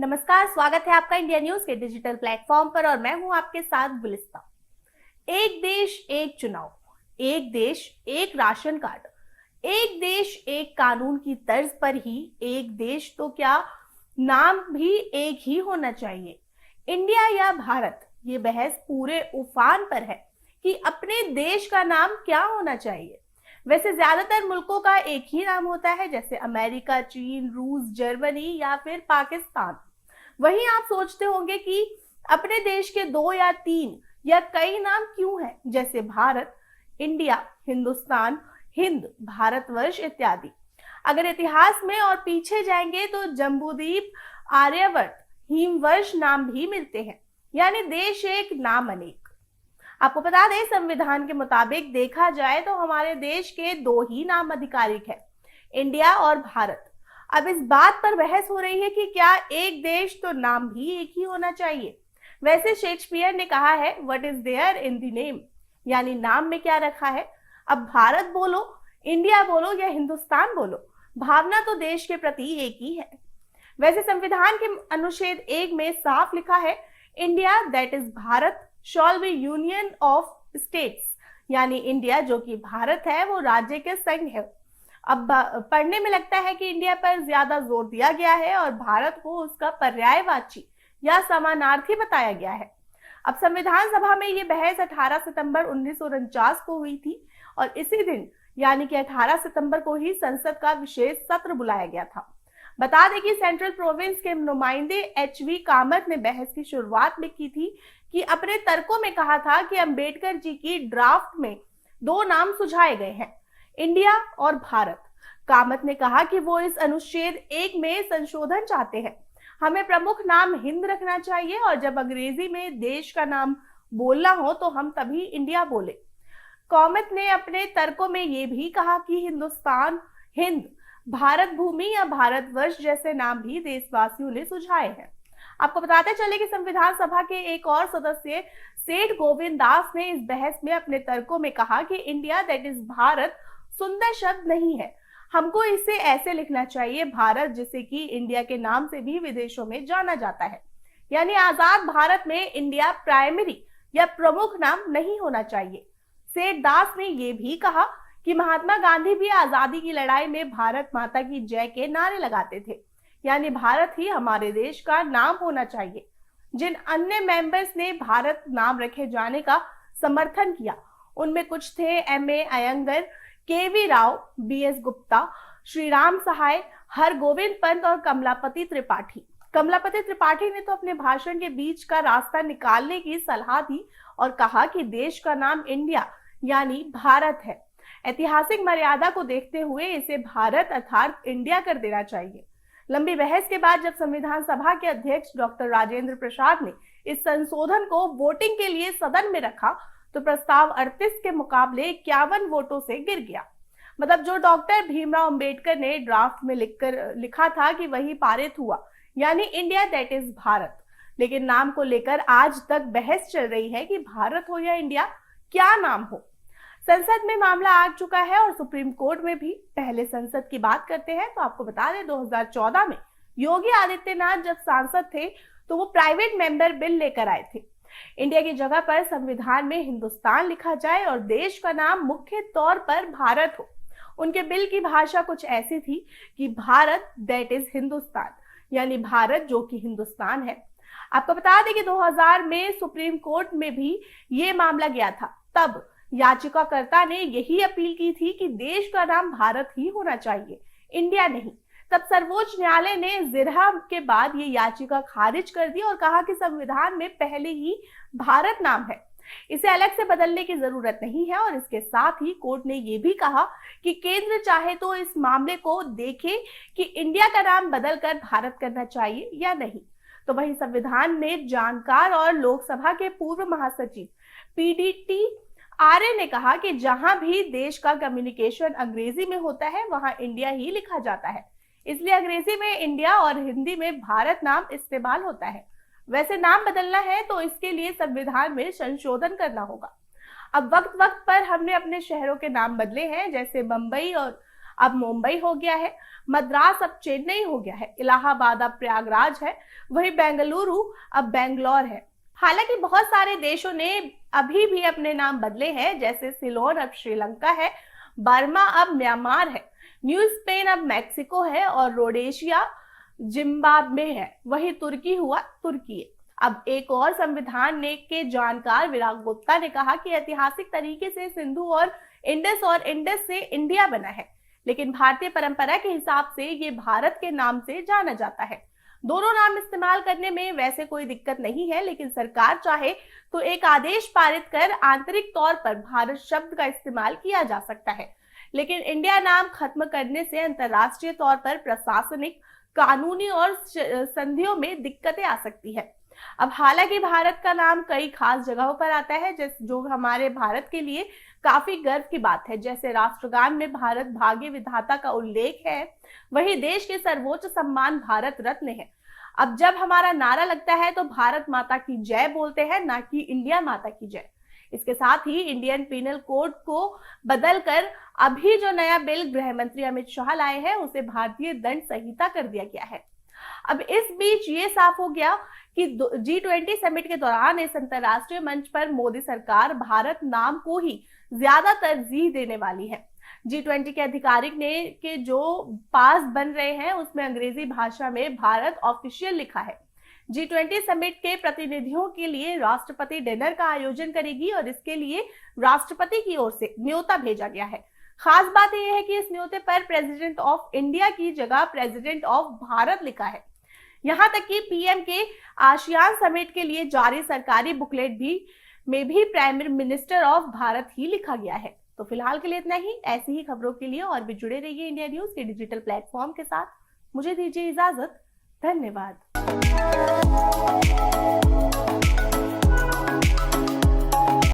नमस्कार, स्वागत है आपका इंडिया न्यूज के डिजिटल प्लेटफॉर्म पर और मैं हूं आपके साथ गुलिस्ता। एक देश एक चुनाव, एक देश एक राशन कार्ड, एक देश एक कानून की तर्ज पर ही एक देश तो क्या, नाम भी एक ही होना चाहिए। इंडिया या भारत, ये बहस पूरे उफान पर है कि अपने देश का नाम क्या होना चाहिए। वैसे ज्यादातर मुल्कों का एक ही नाम होता है, जैसे अमेरिका, चीन, रूस, जर्मनी या फिर पाकिस्तान। वहीं आप सोचते होंगे कि अपने देश के 2 या 3 या कई नाम क्यों हैं, जैसे भारत, इंडिया, हिंदुस्तान, हिंद, भारतवर्ष इत्यादि। अगर इतिहास में और पीछे जाएंगे तो जम्बूद्वीप, आर्यवर्त, हिमवर्ष नाम भी मिलते हैं, यानी देश एक नाम अनेक। आपको बता दें, संविधान के मुताबिक देखा जाए तो हमारे देश के 2 ही नाम आधिकारिक है, इंडिया और भारत। अब इस बात पर बहस हो रही है कि क्या एक देश तो नाम भी एक ही होना चाहिए। वैसे शेक्सपियर ने कहा है, what is there in the name, यानी नाम में क्या रखा है। अब भारत बोलो, इंडिया बोलो या हिंदुस्तान बोलो, भावना तो देश के प्रति एक ही है। वैसे संविधान के अनुच्छेद 1 में साफ लिखा है, India that is Bharat shawl B union of states, यानी इंडिया जो कि भारत है वो राज्य के संघ है। अब पढ़ने में लगता है कि इंडिया पर ज्यादा जोर दिया गया है और भारत को उसका पर्यायवाची या समानार्थी बताया गया है। अब संविधान सभा में ये बहस 18 सितंबर 1949 को हुई थी और इसी दिन यानी कि 18 सितंबर को ही संसद का विशेष सत्र बुलाया गया था। बता दें कि सेंट्रल प्रोविंस के नुमाइंदे एच.वी. कामत ने बहस की शुरुआत में की थी कि अपने तर्कों में कहा था कि अंबेडकर जी की ड्राफ्ट में 2 नाम सुझाए गए हैं, इंडिया और भारत। कामत ने कहा कि वो इस अनुच्छेद 1 में संशोधन चाहते हैं, हमें प्रमुख नाम हिंद रखना चाहिए और जब अंग्रेजी में देश का नाम बोलना हो तो हम तभी इंडिया बोले। कामत ने अपने तर्कों में ये भी कहा कि हिंदुस्तान, हिंद, भारत भूमि या भारतवर्ष जैसे नाम भी देशवासियों ने सुझाए हैं। आपको बताते चले कि संविधान सभा के एक और सदस्य सेठ गोविंद दास ने इस बहस में अपने तर्कों में कहा कि इंडिया दैट इज भारत सुंदर शब्द नहीं है, हमको इसे ऐसे लिखना चाहिए भारत, जिसे कि इंडिया के नाम से भी विदेशों में जाना जाता है। यानी आजाद भारत में इंडिया प्राइमरी या प्रमुख नाम नहीं होना चाहिए। सेठ दास ने यह भी कहा कि महात्मा गांधी भी आजादी की लड़ाई में भारत माता की जय के नारे लगाते थे, यानी भारत ही हमारे देश का नाम होना चाहिए। जिन अन्य मेंबर्स ने भारत नाम रखे जाने का समर्थन किया उनमें कुछ थे M A. Iyengar, K V. Rao, B S. Gupta, Shri Ram Sahay, Hargovind Pant और कमलापति त्रिपाठी। कमलापति त्रिपाठी ने तो अपने भाषण के बीच का रास्ता निकालने की सलाह दी और कहा कि देश का नाम इंडिया यानी भारत है, ऐतिहासिक मर्यादा को देखते हुए इसे भारत अर्थात इंडिया कर देना चाहिए। लंबी बहस के बाद जब संविधान सभा के अध्यक्ष डॉक्टर राजेंद्र प्रसाद ने इस संशोधन को वोटिंग के लिए सदन में रखा तो प्रस्ताव 38 के मुकाबले 51 वोटों से गिर गया। मतलब जो डॉक्टर भीमराव अंबेडकर ने ड्राफ्ट में लिखा था कि वही पारित हुआ, यानी इंडिया दैट इज भारत। लेकिन नाम को लेकर आज तक बहस चल रही है कि भारत हो या इंडिया, क्या नाम हो। संसद में मामला आ चुका है और सुप्रीम कोर्ट में भी। पहले संसद की बात करते हैं तो आपको बता दें 2014 में योगी आदित्यनाथ जब सांसद थे तो वो प्राइवेट मेंबर बिल लेकर आए थे, इंडिया की जगह पर संविधान में हिंदुस्तान लिखा जाए और देश का नाम मुख्य तौर पर भारत हो। उनके बिल की भाषा कुछ ऐसी थी कि भारत दैट इज हिंदुस्तान, यानी भारत जो कि हिंदुस्तान है। आपको बता दें कि 2000 में सुप्रीम कोर्ट में भी ये मामला गया था। तब याचिकाकर्ता ने यही अपील की थी कि देश का नाम भारत ही होना चाहिए, इंडिया नहीं। तब सर्वोच्च न्यायालय ने जिरहा के बाद ये याचिका खारिज कर दी और कहा कि संविधान में पहले ही भारत नाम है, इसे अलग से बदलने की जरूरत नहीं है। और इसके साथ ही कोर्ट ने यह भी कहा कि केंद्र चाहे तो इस मामले को देखे कि इंडिया का नाम बदलकर भारत करना चाहिए या नहीं। तो वही संविधान में जानकार और लोकसभा के पूर्व महासचिव पीडीटी आर्य ने कहा कि जहां भी देश का कम्युनिकेशन अंग्रेजी में होता है वहां इंडिया ही लिखा जाता है, इसलिए अंग्रेजी में इंडिया और हिंदी में भारत नाम इस्तेमाल होता है। वैसे नाम बदलना है तो इसके लिए संविधान में संशोधन करना होगा। अब वक्त वक्त पर हमने अपने शहरों के नाम बदले हैं, जैसे मुंबई और अब मुंबई हो गया है, मद्रास अब चेन्नई हो गया है, इलाहाबाद अब प्रयागराज है, वही बेंगलुरु अब बेंगलोर है। हालांकि बहुत सारे देशों ने अभी भी अपने नाम बदले हैं, जैसे सिलोन अब श्रीलंका है, बर्मा अब म्यांमार है, न्यू स्पेन अब मैक्सिको है और रोडेशिया जिम्बाब्वे है, वही तुर्की हुआ तुर्की है। अब एक और संविधान ने के जानकार विराग गुप्ता ने कहा कि ऐतिहासिक तरीके से सिंधु और इंडस से इंडिया बना है, लेकिन भारतीय परंपरा के हिसाब से ये भारत के नाम से जाना जाता है। दोनों नाम इस्तेमाल करने में वैसे कोई दिक्कत नहीं है, लेकिन सरकार चाहे तो एक आदेश पारित कर आंतरिक तौर पर भारत शब्द का इस्तेमाल किया जा सकता है, लेकिन इंडिया नाम खत्म करने से अंतरराष्ट्रीय तौर पर प्रशासनिक, कानूनी और संधियों में दिक्कतें आ सकती है। अब हालांकि भारत का नाम कई खास जगहों पर आता है, जो हमारे भारत के लिए काफी गर्व की बात है, जैसे राष्ट्रगान में भारत भाग्य विधाता का उल्लेख है, वही देश के सर्वोच्च सम्मान भारत रत्न है। अब जब हमारा नारा लगता है तो भारत माता की जय बोलते हैं, ना कि इंडिया माता की जय। इसके साथ ही इंडियन पीनल कोड को बदलकर अभी जो नया बिल गृह मंत्री अमित शाह लाए हैं उसे भारतीय दंड संहिता कर दिया गया है। अब इस बीच ये साफ हो गया कि G20 समिट के दौरान इस अंतरराष्ट्रीय मंच पर मोदी सरकार भारत नाम को ही ज्यादा तरजीह देने वाली है। G20 के आधिकारिक ने के जो पास बन रहे हैं उसमें अंग्रेजी भाषा में भारत ऑफिशियल लिखा है। G20 समिट के प्रतिनिधियों के लिए राष्ट्रपति डिनर का आयोजन करेगी और इसके लिए राष्ट्रपति की ओर से न्योता भेजा गया है। खास बात यह है कि इस न्योते पर प्रेसिडेंट ऑफ इंडिया की जगह प्रेसिडेंट ऑफ भारत लिखा है। यहां तक कि पीएम के आसियान समिट के लिए जारी सरकारी बुकलेट में भी प्राइम मिनिस्टर ऑफ भारत ही लिखा गया है। तो फिलहाल के लिए इतना ही। ऐसी ही खबरों के लिए और भी जुड़े रहिए इंडिया न्यूज के डिजिटल प्लेटफॉर्म के साथ। मुझे दीजिए इजाजत। धन्यवाद।